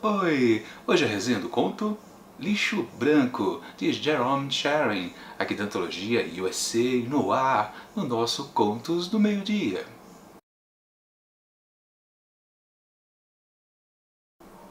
Oi! Hoje a resenha do conto Lixo Branco, de Jerome Sharon, aqui da antologia USA Noir, no nosso Contos do Meio-Dia.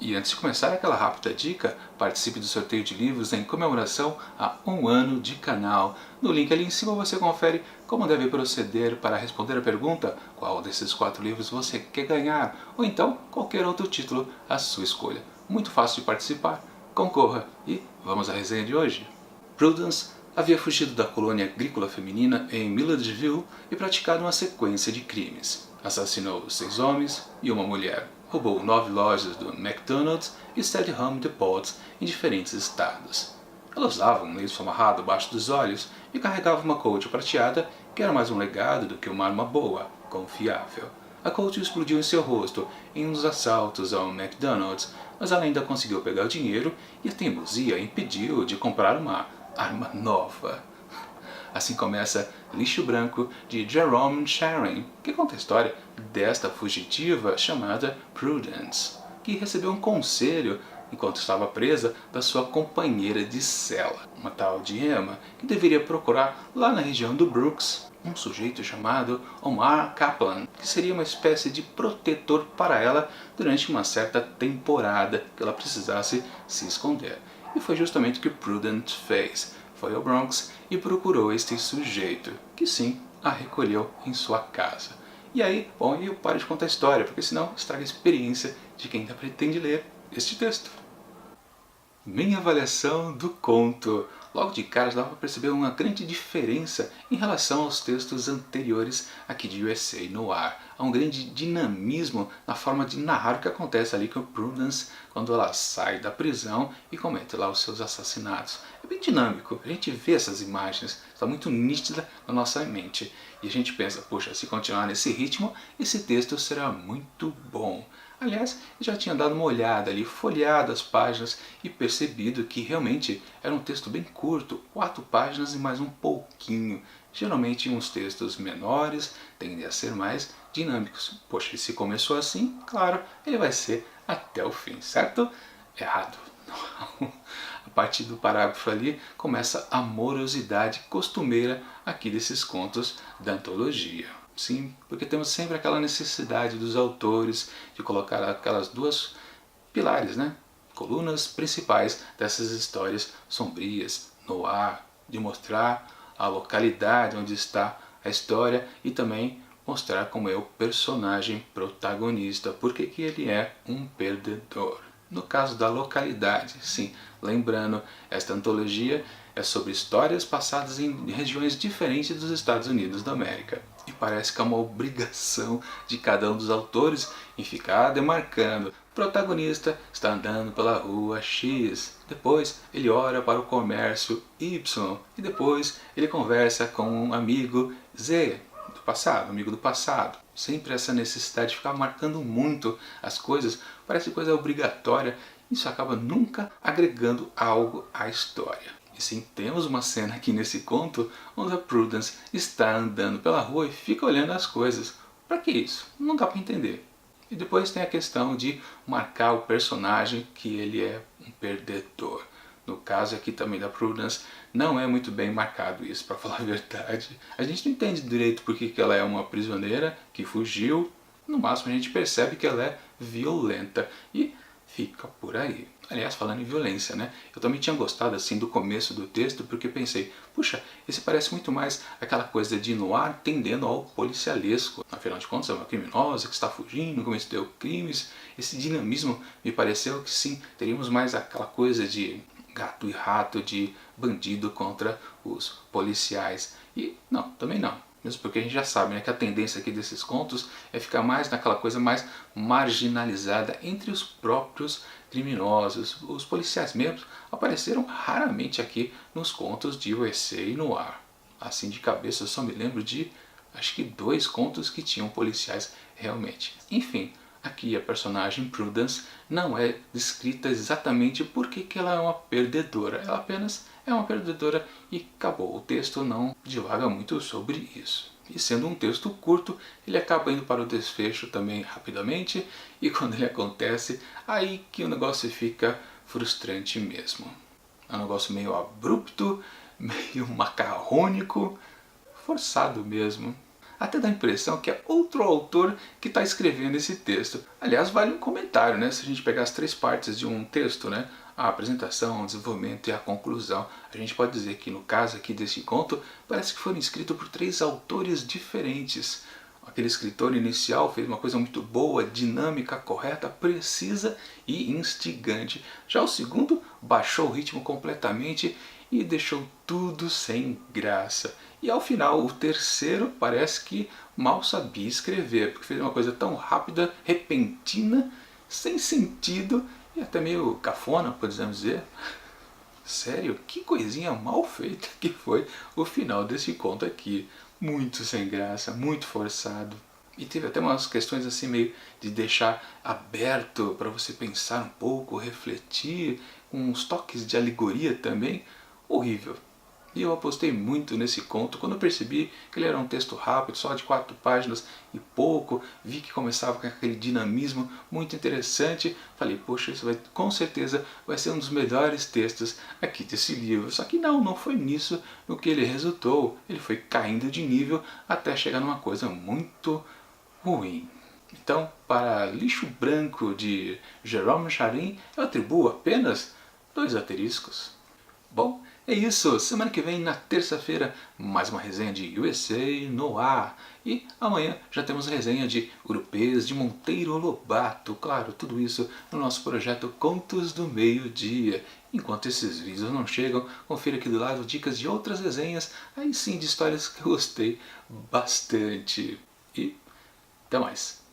E antes de começar aquela rápida dica, participe do sorteio de livros em comemoração a 1 ano de canal. No link ali em cima você confere como deve proceder para responder a pergunta qual desses 4 livros você quer ganhar, ou então qualquer outro título à sua escolha. Muito fácil de participar, concorra e vamos à resenha de hoje. Prudence havia fugido da colônia agrícola feminina em Milledgeville e praticado uma sequência de crimes. Assassinou 6 homens e uma mulher. Roubou 9 lojas do McDonald's e 7 Home Depots em diferentes estados. Ela usava um lenço amarrado abaixo dos olhos e carregava uma Colt prateada que era mais um legado do que uma arma boa, confiável. A Colt explodiu em seu rosto em um dos assaltos ao McDonald's, mas ela ainda conseguiu pegar o dinheiro e a teimosia impediu de comprar uma arma nova. Assim começa Lixo Branco, de Jerome Sharon, que conta a história desta fugitiva chamada Prudence, que recebeu um conselho enquanto estava presa da sua companheira de cela, uma tal de Emma, que deveria procurar lá na região do Brooks um sujeito chamado Omar Kaplan, que seria uma espécie de protetor para ela durante uma certa temporada que ela precisasse se esconder. E foi justamente o que Prudence fez. Foi ao Bronx e procurou este sujeito, que sim, a recolheu em sua casa. E aí, bom, eu paro de contar a história, porque senão estraga a experiência de quem ainda pretende ler este texto. Minha avaliação do conto. Logo de cara dá para perceber uma grande diferença em relação aos textos anteriores aqui de USA Noir. Há um grande dinamismo na forma de narrar o que acontece ali com a Prudence quando ela sai da prisão e comete lá os seus assassinatos. É bem dinâmico, a gente vê essas imagens, está muito nítida na nossa mente. E a gente pensa, poxa, se continuar nesse ritmo, esse texto será muito bom. Aliás, eu já tinha dado uma olhada ali, folheado as páginas e percebido que realmente era um texto bem curto, 4 páginas e mais um pouquinho. Geralmente uns textos menores tendem a ser mais dinâmicos. Poxa, e se começou assim, claro, ele vai ser até o fim, certo? Errado. A partir do parágrafo ali começa a morosidade costumeira aqui desses contos da antologia. Sim, porque temos sempre aquela necessidade dos autores de colocar aquelas 2 pilares, né? Colunas principais dessas histórias sombrias, no ar, de mostrar a localidade onde está a história e também mostrar como é o personagem protagonista, porque que ele é um perdedor. No caso da localidade, sim, lembrando, esta antologia é sobre histórias passadas em regiões diferentes dos Estados Unidos da América. E parece que é uma obrigação de cada um dos autores em ficar demarcando. O protagonista está andando pela rua X, depois ele olha para o comércio Y e depois ele conversa com um amigo Z do passado, amigo do passado. Sempre essa necessidade de ficar marcando muito as coisas, parece coisa obrigatória, isso acaba nunca agregando algo à história. E sim, temos uma cena aqui nesse conto onde a Prudence está andando pela rua e fica olhando as coisas. Para que isso? Não dá para entender. E depois tem a questão de marcar o personagem que ele é um perdedor. No caso aqui também da Prudence, não é muito bem marcado isso, para falar a verdade. A gente não entende direito porque que ela é uma prisioneira que fugiu. No máximo a gente percebe que ela é violenta e fica por aí. Aliás, falando em violência, né? Eu também tinha gostado assim do começo do texto porque pensei, puxa, esse parece muito mais aquela coisa de noir tendendo ao policialesco. Afinal de contas, é uma criminosa que está fugindo, cometeu crimes. Esse dinamismo me pareceu que sim, teríamos mais aquela coisa de gato e rato, de bandido contra os policiais. E não, também não. Mesmo porque a gente já sabe, né, que a tendência aqui desses contos é ficar mais naquela coisa mais marginalizada entre os próprios criminosos. Os policiais mesmo apareceram raramente aqui nos contos de USA Noir. Assim de cabeça eu só me lembro de, acho que 2 contos que tinham policiais realmente. Enfim, aqui a personagem Prudence não é descrita exatamente porque que ela é uma perdedora. Ela apenas é uma perdedora e acabou. O texto não divaga muito sobre isso. E sendo um texto curto, ele acaba indo para o desfecho também rapidamente, e quando ele acontece, aí que o negócio fica frustrante mesmo. É um negócio meio abrupto, meio macarrônico, forçado mesmo. Até dá a impressão que é outro autor que está escrevendo esse texto. Aliás, vale um comentário, né? Se a gente pegar as 3 partes de um texto, né? A apresentação, o desenvolvimento e a conclusão, a gente pode dizer que no caso aqui desse conto, parece que foram escritos por 3 autores diferentes. Aquele escritor inicial fez uma coisa muito boa, dinâmica, correta, precisa e instigante. Já o segundo baixou o ritmo completamente e deixou tudo sem graça. E ao final, o terceiro parece que mal sabia escrever, porque fez uma coisa tão rápida, repentina, sem sentido e até meio cafona, podemos dizer. Sério, que coisinha mal feita que foi o final desse conto aqui. Muito sem graça, muito forçado. E teve até umas questões assim meio de deixar aberto para você pensar um pouco, refletir, com uns toques de alegoria também. Horrível. E eu apostei muito nesse conto quando eu percebi que ele era um texto rápido, só de 4 páginas e pouco. Vi que começava com aquele dinamismo muito interessante. Falei, poxa, isso vai, com certeza vai ser um dos melhores textos aqui desse livro. Só que não foi nisso no que ele resultou. Ele foi caindo de nível até chegar numa coisa muito ruim. Então, para Lixo Branco de Jérôme Charin, eu atribuo apenas 2 asteriscos. Bom, é isso. Semana que vem, na terça-feira, mais uma resenha de USA no ar. E amanhã já temos a resenha de Urupês de Monteiro Lobato. Claro, tudo isso no nosso projeto Contos do Meio-Dia. Enquanto esses vídeos não chegam, confira aqui do lado dicas de outras resenhas, aí sim de histórias que eu gostei bastante. E até mais.